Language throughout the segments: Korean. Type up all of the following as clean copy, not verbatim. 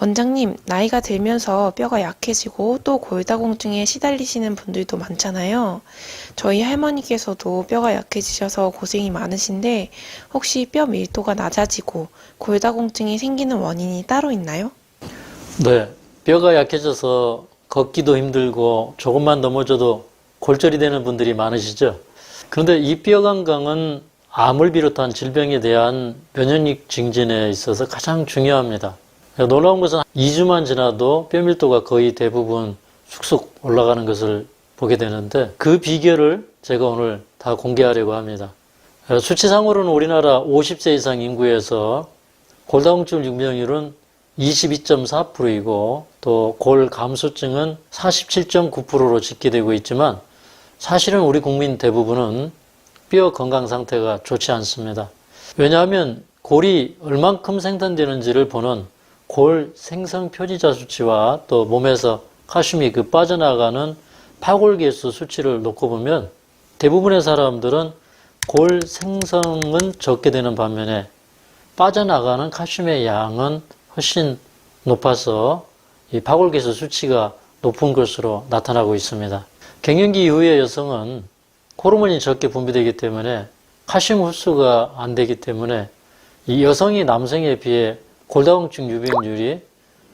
원장님, 나이가 들면서 뼈가 약해지고 또 골다공증에 시달리시는 분들도 많잖아요. 저희 할머니께서도 뼈가 약해지셔서 고생이 많으신데 혹시 뼈 밀도가 낮아지고 골다공증이 생기는 원인이 따로 있나요? 네, 뼈가 약해져서 걷기도 힘들고 조금만 넘어져도 골절이 되는 분들이 많으시죠. 그런데 이 뼈 건강은 암을 비롯한 질병에 대한 면역력 증진에 있어서 가장 중요합니다. 놀라운 것은 2주만 지나도 뼈 밀도가 거의 대부분 쑥쑥 올라가는 것을 보게 되는데 그 비결을 제가 오늘 다 공개하려고 합니다. 수치상으로는 우리나라 50세 이상 인구에서 골다공증 유병률은 22.4%이고 또 골감소증은 47.9%로 집계되고 있지만 사실은 우리 국민 대부분은 뼈 건강 상태가 좋지 않습니다. 왜냐하면 골이 얼만큼 생산되는지를 보는 골 생성 표지자 수치와 또 몸에서 칼슘이 빠져나가는 파골계수 수치를 놓고 보면 대부분의 사람들은 골 생성은 적게 되는 반면에 빠져나가는 칼슘의 양은 훨씬 높아서 이 파골계수 수치가 높은 것으로 나타나고 있습니다. 갱년기 이후의 여성은 호르몬이 적게 분비되기 때문에 칼슘 흡수가 안 되기 때문에 이 여성이 남성에 비해 골다공증 유병률이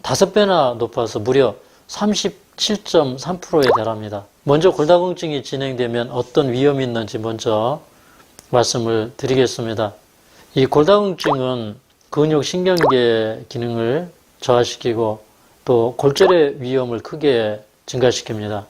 5배나 높아서 무려 37.3%에 달합니다. 먼저 골다공증이 진행되면 어떤 위험이 있는지 먼저 말씀을 드리겠습니다. 이 골다공증은 근육 신경계 기능을 저하시키고 또 골절의 위험을 크게 증가시킵니다.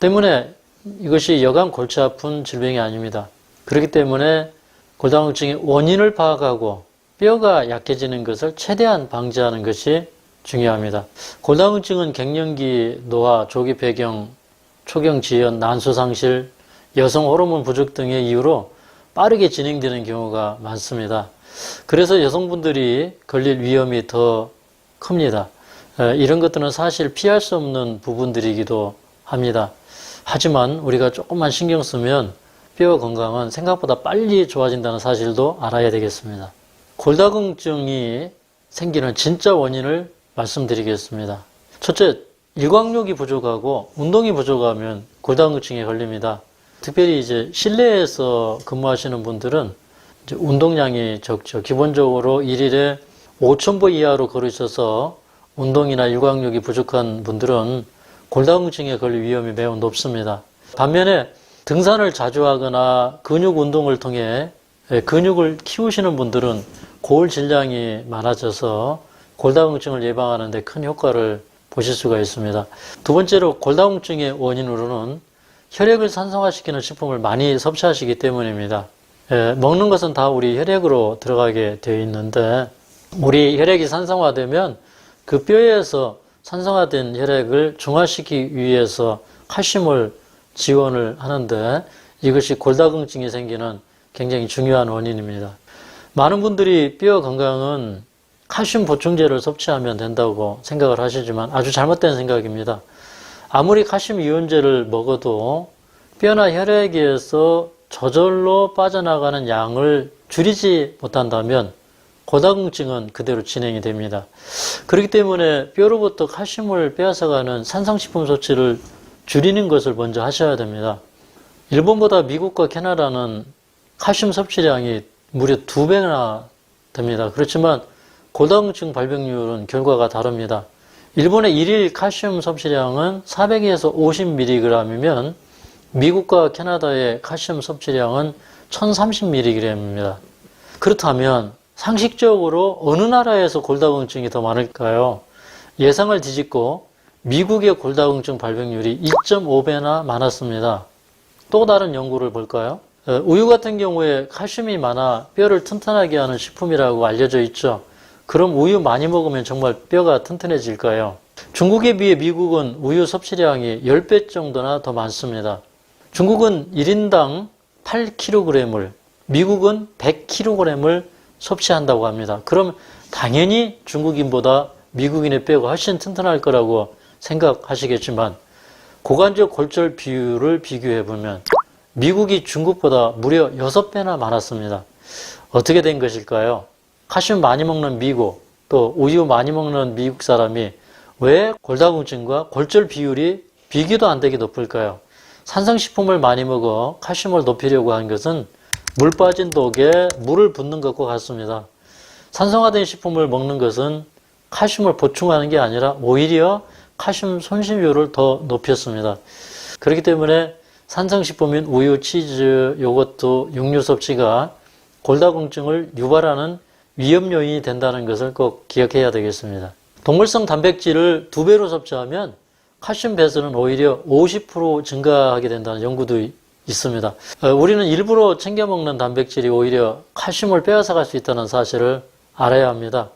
때문에 이것이 여간 골치 아픈 질병이 아닙니다. 그렇기 때문에 골다공증의 원인을 파악하고 뼈가 약해지는 것을 최대한 방지하는 것이 중요합니다. 골다공증은 갱년기, 노화, 조기 폐경, 초경 지연, 난소 상실, 여성 호르몬 부족 등의 이유로 빠르게 진행되는 경우가 많습니다. 그래서 여성분들이 걸릴 위험이 더 큽니다. 이런 것들은 사실 피할 수 없는 부분들이기도 합니다. 하지만 우리가 조금만 신경 쓰면 뼈 건강은 생각보다 빨리 좋아진다는 사실도 알아야 되겠습니다. 골다공증이 생기는 진짜 원인을 말씀드리겠습니다. 첫째, 일광욕이 부족하고 운동이 부족하면 골다공증에 걸립니다. 특별히 이제 실내에서 근무하시는 분들은 이제 운동량이 적죠. 기본적으로 1일에 5,000보 이하로 걸으셔서 운동이나 일광욕이 부족한 분들은 골다공증에 걸릴 위험이 매우 높습니다. 반면에 등산을 자주 하거나 근육 운동을 통해 근육을 키우시는 분들은 골 질량이 많아져서 골다공증을 예방하는 데 큰 효과를 보실 수가 있습니다. 두 번째로 골다공증의 원인으로는 혈액을 산성화시키는 식품을 많이 섭취하시기 때문입니다. 먹는 것은 다 우리 혈액으로 들어가게 되어 있는데 우리 혈액이 산성화되면 그 뼈에서 산성화된 혈액을 중화시키기 위해서 칼슘을 지원을 하는데 이것이 골다공증이 생기는 굉장히 중요한 원인입니다. 많은 분들이 뼈 건강은 칼슘 보충제를 섭취하면 된다고 생각을 하시지만 아주 잘못된 생각입니다. 아무리 칼슘 이온제를 먹어도 뼈나 혈액에서 저절로 빠져나가는 양을 줄이지 못한다면 골다공증은 그대로 진행이 됩니다. 그렇기 때문에 뼈로부터 칼슘을 빼앗아가는 산성식품 섭취를 줄이는 것을 먼저 하셔야 됩니다. 일본보다 미국과 캐나다는 칼슘 섭취량이 무려 2배나 됩니다. 그렇지만 골다공증 발병률은 결과가 다릅니다. 일본의 1일 칼슘 섭취량은 400에서 50mg이면 미국과 캐나다의 칼슘 섭취량은 1030mg입니다. 그렇다면 상식적으로 어느 나라에서 골다공증이 더 많을까요? 예상을 뒤집고 미국의 골다공증 발병률이 2.5배나 많았습니다. 또 다른 연구를 볼까요? 우유 같은 경우에 칼슘이 많아 뼈를 튼튼하게 하는 식품이라고 알려져 있죠. 그럼 우유 많이 먹으면 정말 뼈가 튼튼해질까요? 중국에 비해 미국은 우유 섭취량이 10배 정도나 더 많습니다. 중국은 1인당 8kg을, 미국은 100kg을 섭취한다고 합니다. 그럼 당연히 중국인보다 미국인의 뼈가 훨씬 튼튼할 거라고 생각하시겠지만 고관절 골절 비율을 비교해보면 미국이 중국보다 무려 6배나 많았습니다. 어떻게 된 것일까요? 칼슘 많이 먹는 미국, 또 우유 많이 먹는 미국 사람이 왜 골다공증과 골절 비율이 비교도 안 되게 높을까요? 산성식품을 많이 먹어 칼슘을 높이려고 한 것은 물 빠진 독에 물을 붓는 것과 같습니다. 산성화된 식품을 먹는 것은 칼슘을 보충하는 게 아니라 오히려 칼슘 손실률을 더 높였습니다. 그렇기 때문에 산성식품인 우유, 치즈, 요거트, 육류 섭취가 골다공증을 유발하는 위험 요인이 된다는 것을 꼭 기억해야 되겠습니다. 동물성 단백질을 2배로 섭취하면 칼슘 배설은 오히려 50% 증가하게 된다는 연구도 있습니다. 우리는 일부러 챙겨 먹는 단백질이 오히려 칼슘을 빼앗아갈 수 있다는 사실을 알아야 합니다.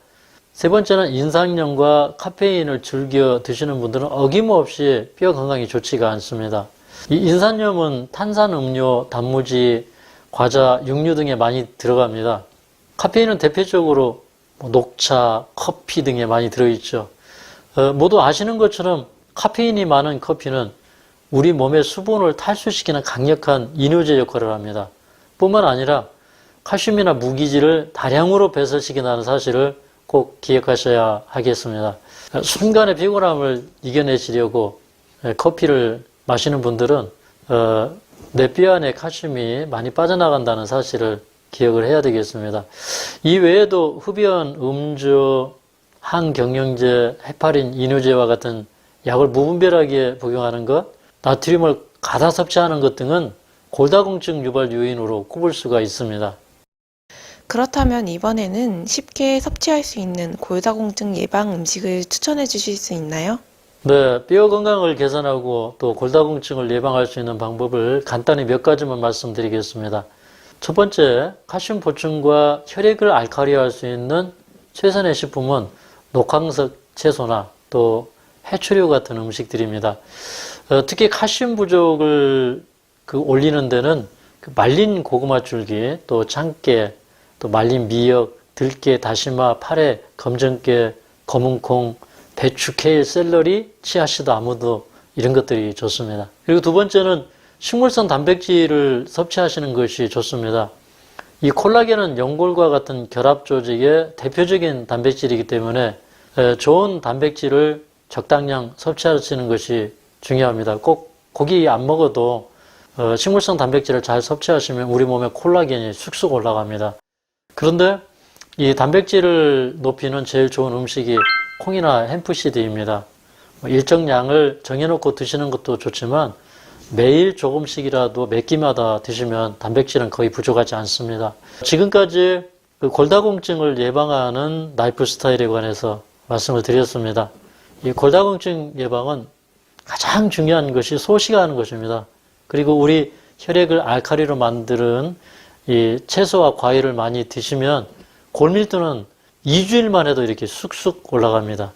세 번째는 인상염과 카페인을 즐겨 드시는 분들은 어김없이 뼈 건강이 좋지가 않습니다. 이 인산염은 탄산음료, 단무지, 과자, 육류 등에 많이 들어갑니다. 카페인은 대표적으로 녹차, 커피 등에 많이 들어있죠. 모두 아시는 것처럼 카페인이 많은 커피는 우리 몸의 수분을 탈수시키는 강력한 이뇨제 역할을 합니다. 뿐만 아니라 칼슘이나 무기질을 다량으로 배설시킨다는 사실을 꼭 기억하셔야 하겠습니다. 순간의 피곤함을 이겨내시려고 커피를 마시는 분들은 내 뼈 안에 칼슘이 많이 빠져나간다는 사실을 기억을 해야 되겠습니다. 이 외에도 흡연, 음주, 항경영제, 헤파린, 이뇨제와 같은 약을 무분별하게 복용하는 것, 나트륨을 가다 섭취하는 것 등은 골다공증 유발 요인으로 꼽을 수가 있습니다. 그렇다면 이번에는 쉽게 섭취할 수 있는 골다공증 예방 음식을 추천해 주실 수 있나요? 네, 뼈 건강을 개선하고 또 골다공증을 예방할 수 있는 방법을 간단히 몇 가지만 말씀드리겠습니다. 첫 번째, 칼슘 보충과 혈액을 알칼리화할 수 있는 최선의 식품은 녹황색 채소나 또 해초류 같은 음식들입니다. 특히 칼슘 부족을 올리는 데는 말린 고구마 줄기, 또 참깨, 또 말린 미역, 들깨, 다시마, 파래, 검정깨, 검은콩, 배추, 케일, 샐러리, 치아씨드, 아모드 이런 것들이 좋습니다. 그리고 두 번째는 식물성 단백질을 섭취하시는 것이 좋습니다. 이 콜라겐은 연골과 같은 결합 조직의 대표적인 단백질이기 때문에 좋은 단백질을 적당량 섭취하시는 것이 중요합니다. 꼭 고기 안 먹어도 식물성 단백질을 잘 섭취하시면 우리 몸에 콜라겐이 쑥쑥 올라갑니다. 그런데 이 단백질을 높이는 제일 좋은 음식이 콩이나 햄프시드입니다. 일정 양을 정해놓고 드시는 것도 좋지만 매일 조금씩이라도 몇 끼마다 드시면 단백질은 거의 부족하지 않습니다. 지금까지 골다공증을 예방하는 라이프 스타일에 관해서 말씀을 드렸습니다. 이 골다공증 예방은 가장 중요한 것이 소식을 하는 것입니다. 그리고 우리 혈액을 알칼리로 만드는 이 채소와 과일을 많이 드시면 골밀도는 2주일만 해도 이렇게 쑥쑥 올라갑니다.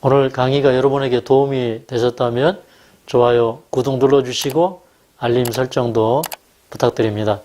오늘 강의가 여러분에게 도움이 되셨다면 좋아요, 구독 눌러주시고 알림 설정도 부탁드립니다.